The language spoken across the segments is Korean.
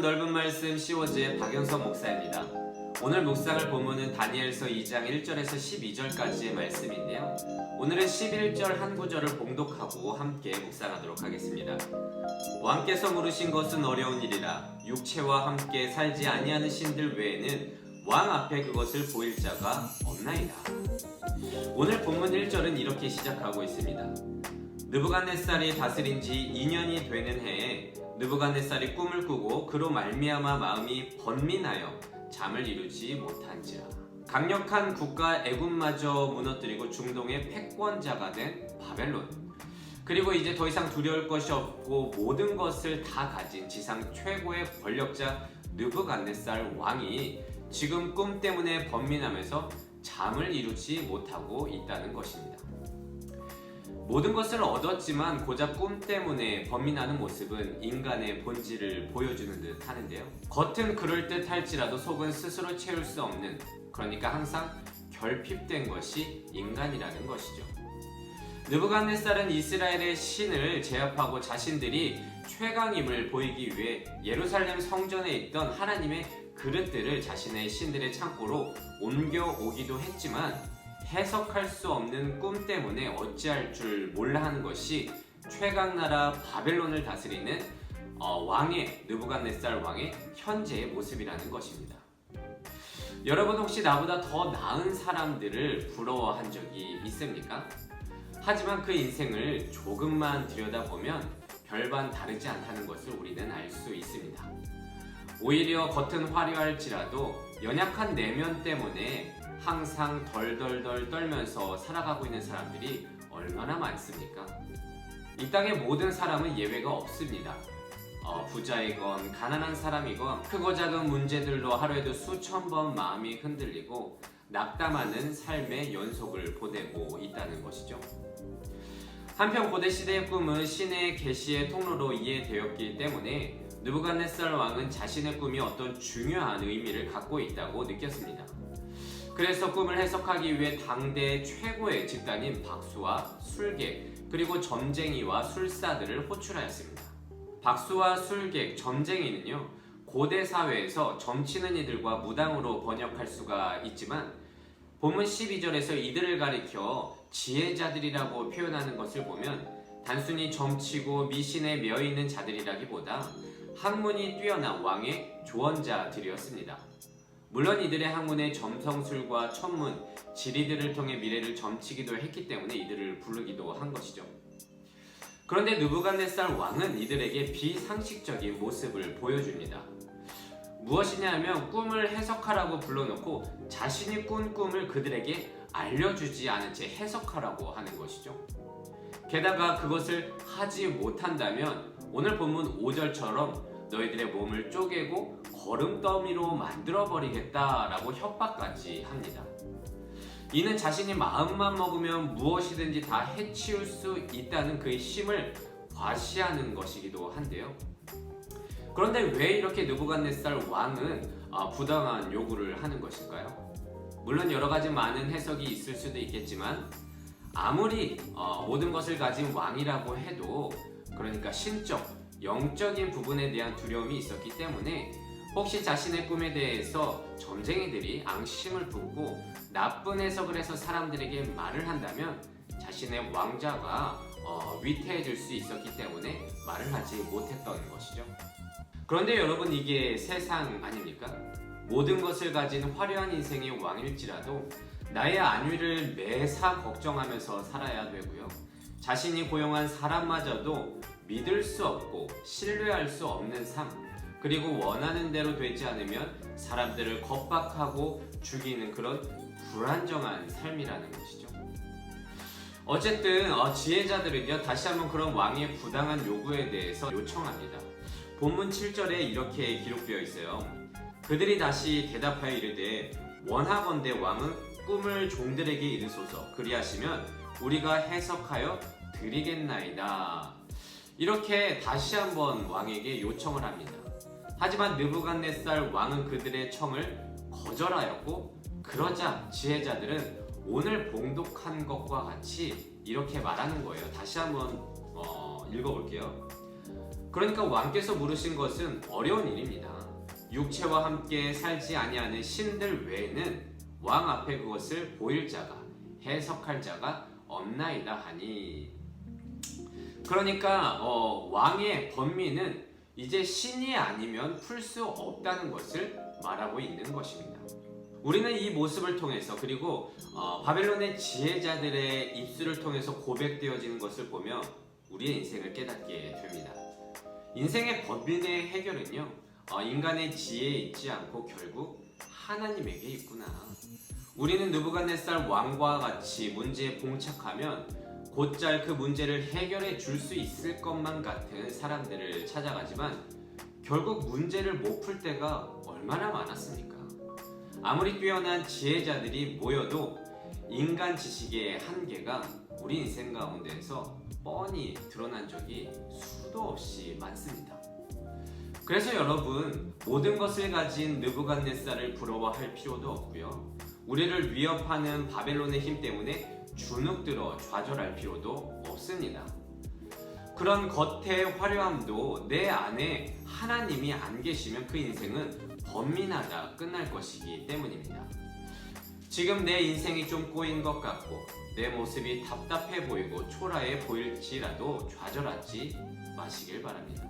넓은 말씀 시워즈의 박영석 목사입니다. 오늘 묵상할 본문은 다니엘서 2장 1절에서 12절까지의 말씀인데요. 오늘은 11절 한 구절을 봉독하고 함께 묵상하도록 하겠습니다. 왕께서 물으신 것은 어려운 일이라 육체와 함께 살지 아니하는 신들 외에는 왕 앞에 그것을 보일 자가 없나이다. 오늘 본문 1절은 이렇게 시작하고 있습니다. 느부갓네살이 다스린 지 2년이 되는 해에 느부갓네살이 꿈을 꾸고 그로 말미암아 마음이 번민하여 잠을 이루지 못한지라. 강력한 국가 애굽마저 무너뜨리고 중동의 패권자가 된 바벨론, 그리고 이제 더 이상 두려울 것이 없고 모든 것을 다 가진 지상 최고의 권력자 느부갓네살 왕이 지금 꿈 때문에 번민하면서 잠을 이루지 못하고 있다는 것입니다. 모든 것을 얻었지만 고작 꿈 때문에 번민하는 모습은 인간의 본질을 보여주는 듯 하는데요. 겉은 그럴듯 할지라도 속은 스스로 채울 수 없는, 그러니까 항상 결핍된 것이 인간이라는 것이죠. 느부갓네살은 이스라엘의 신을 제압하고 자신들이 최강임을 보이기 위해 예루살렘 성전에 있던 하나님의 그릇들을 자신의 신들의 창고로 옮겨오기도 했지만 해석할 수 없는 꿈 때문에 어찌할 줄 몰라 하는 것이 최강나라 바벨론을 다스리는 느부갓네살 왕의 현재의 모습이라는 것입니다. 여러분 혹시 나보다 더 나은 사람들을 부러워한 적이 있습니까? 하지만 그 인생을 조금만 들여다보면 별반 다르지 않다는 것을 우리는 알 수 있습니다. 오히려 겉은 화려할지라도 연약한 내면 때문에 항상 덜덜덜 떨면서 살아가고 있는 사람들이 얼마나 많습니까? 이 땅의 모든 사람은 예외가 없습니다. 부자이건 가난한 사람이건 크고 작은 문제들로 하루에도 수천 번 마음이 흔들리고 낙담하는 삶의 연속을 보내고 있다는 것이죠. 한편 고대 시대의 꿈은 신의 계시의 통로로 이해되었기 때문에 느부갓네살 왕은 자신의 꿈이 어떤 중요한 의미를 갖고 있다고 느꼈습니다. 그래서 꿈을 해석하기 위해 당대 최고의 집단인 박수와 술객, 그리고 점쟁이와 술사들을 호출하였습니다. 박수와 술객, 점쟁이는요, 고대 사회에서 점치는 이들과 무당으로 번역할 수가 있지만 본문 12절에서 이들을 가리켜 지혜자들이라고 표현하는 것을 보면 단순히 점치고 미신에 매여있는 자들이라기보다 학문이 뛰어난 왕의 조언자들이었습니다. 물론 이들의 학문에 점성술과 천문, 지리들을 통해 미래를 점치기도 했기 때문에 이들을 부르기도 한 것이죠. 그런데 느부갓네살 왕은 이들에게 비상식적인 모습을 보여줍니다. 무엇이냐면 꿈을 해석하라고 불러놓고 자신이 꾼 꿈을 그들에게 알려주지 않은 채 해석하라고 하는 것이죠. 게다가 그것을 하지 못한다면 오늘 본문 5절처럼 너희들의 몸을 쪼개고 거름더미로 만들어버리겠다라고 협박까지 합니다. 이는 자신이 마음만 먹으면 무엇이든지 다 해치울 수 있다는 그의 힘을 과시하는 것이기도 한데요. 그런데 왜 이렇게 느부갓네살 왕은 부당한 요구를 하는 것일까요? 물론 여러 가지 많은 해석이 있을 수도 있겠지만 아무리 모든 것을 가진 왕이라고 해도, 그러니까 신적, 영적인 부분에 대한 두려움이 있었기 때문에 혹시 자신의 꿈에 대해서 점쟁이들이 앙심을 품고 나쁜 해석을 해서 사람들에게 말을 한다면 자신의 왕자가 위태해질 수 있었기 때문에 말을 하지 못했던 것이죠. 그런데 여러분, 이게 세상 아닙니까? 모든 것을 가진 화려한 인생의 왕일지라도 나의 안위를 매사 걱정하면서 살아야 되고요. 자신이 고용한 사람마저도 믿을 수 없고 신뢰할 수 없는 삶, 그리고 원하는 대로 되지 않으면 사람들을 겁박하고 죽이는 그런 불안정한 삶이라는 것이죠. 어쨌든 지혜자들은요, 다시 한번 그런 왕의 부당한 요구에 대해서 요청합니다. 본문 7절에 이렇게 기록되어 있어요. 그들이 다시 대답하여 이르되 원하건대 왕은 꿈을 종들에게 이르소서. 그리하시면 우리가 해석하여 드리겠나이다. 이렇게 다시 한번 왕에게 요청을 합니다. 하지만 느부갓네살 왕은 그들의 청을 거절하였고, 그러자 지혜자들은 오늘 봉독한 것과 같이 이렇게 말하는 거예요. 다시 한번 읽어볼게요. 그러니까 왕께서 물으신 것은 어려운 일입니다. 육체와 함께 살지 아니하는 신들 외에는 왕 앞에 그것을 보일 자가 해석할 자가 없나이다 하니. 그러니까 왕의 번민은 이제 신이 아니면 풀 수 없다는 것을 말하고 있는 것입니다. 우리는 이 모습을 통해서 그리고 바벨론의 지혜자들의 입술을 통해서 고백되어지는 것을 보며 우리의 인생을 깨닫게 됩니다. 인생의 번민의 해결은요, 인간의 지혜에 있지 않고 결국 하나님에게 있구나. 우리는 느부갓네살 왕과 같이 문제에 봉착하면 곧잘 그 문제를 해결해 줄 수 있을 것만 같은 사람들을 찾아가지만 결국 문제를 못 풀 때가 얼마나 많았습니까? 아무리 뛰어난 지혜자들이 모여도 인간 지식의 한계가 우리 인생 가운데에서 뻔히 드러난 적이 수도 없이 많습니다. 그래서 여러분, 모든 것을 가진 느부갓네살을 부러워할 필요도 없고요. 우리를 위협하는 바벨론의 힘 때문에 주눅들어 좌절할 필요도 없습니다. 그런 겉의 화려함도 내 안에 하나님이 안 계시면 그 인생은 번민하다 끝날 것이기 때문입니다. 지금 내 인생이 좀 꼬인 것 같고 내 모습이 답답해 보이고 초라해 보일지라도 좌절하지 마시길 바랍니다.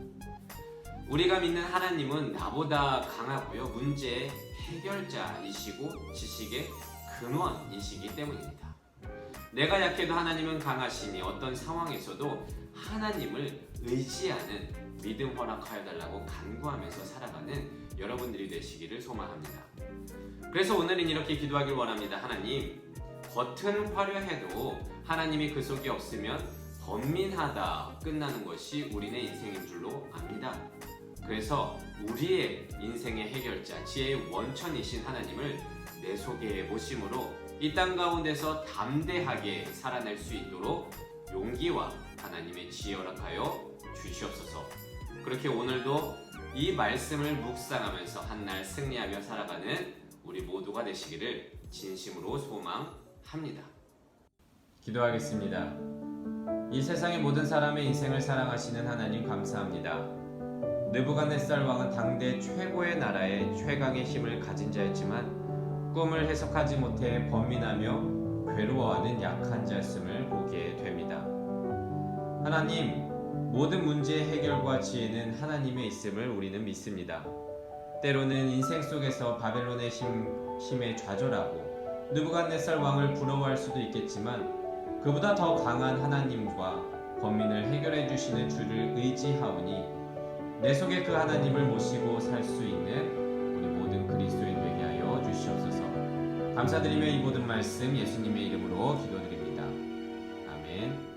우리가 믿는 하나님은 나보다 강하고요, 문제의 해결자이시고 지식의 근원이시기 때문입니다. 내가 약해도 하나님은 강하시니 어떤 상황에서도 하나님을 의지하는 믿음 허락하여 달라고 간구하면서 살아가는 여러분들이 되시기를 소망합니다. 그래서 오늘은 이렇게 기도하길 원합니다. 하나님, 겉은 화려해도 하나님이 그 속에 없으면 번민하다 끝나는 것이 우리네 인생인 줄로 압니다. 그래서 우리의 인생의 해결자, 지혜의 원천이신 하나님을 내 속에 모심으로 이 땅 가운데서 담대하게 살아낼 수 있도록 용기와 하나님의 지혜 허락하여 주시옵소서. 그렇게 오늘도 이 말씀을 묵상하면서 한날 승리하며 살아가는 우리 모두가 되시기를 진심으로 소망합니다. 기도하겠습니다. 이 세상의 모든 사람의 인생을 사랑하시는 하나님 감사합니다. 느부갓네살 왕은 당대 최고의 나라의 최강의 힘을 가진 자였지만 꿈을 해석하지 못해 번민하며 괴로워하는 약한 자였음을 보게 됩니다. 하나님, 모든 문제의 해결과 지혜는 하나님의 있음을 우리는 믿습니다. 때로는 인생 속에서 바벨론의 힘에 좌절하고 느부갓네살 왕을 부러워할 수도 있겠지만 그보다 더 강한 하나님과 번민을 해결해 주시는 주를 의지하오니 내 속에 그 하나님을 모시고 살 수 있는 우리 모든 그리스도인 되게 하여 주시옵소서. 감사드리며 이 모든 말씀 예수님의 이름으로 기도드립니다. 아멘.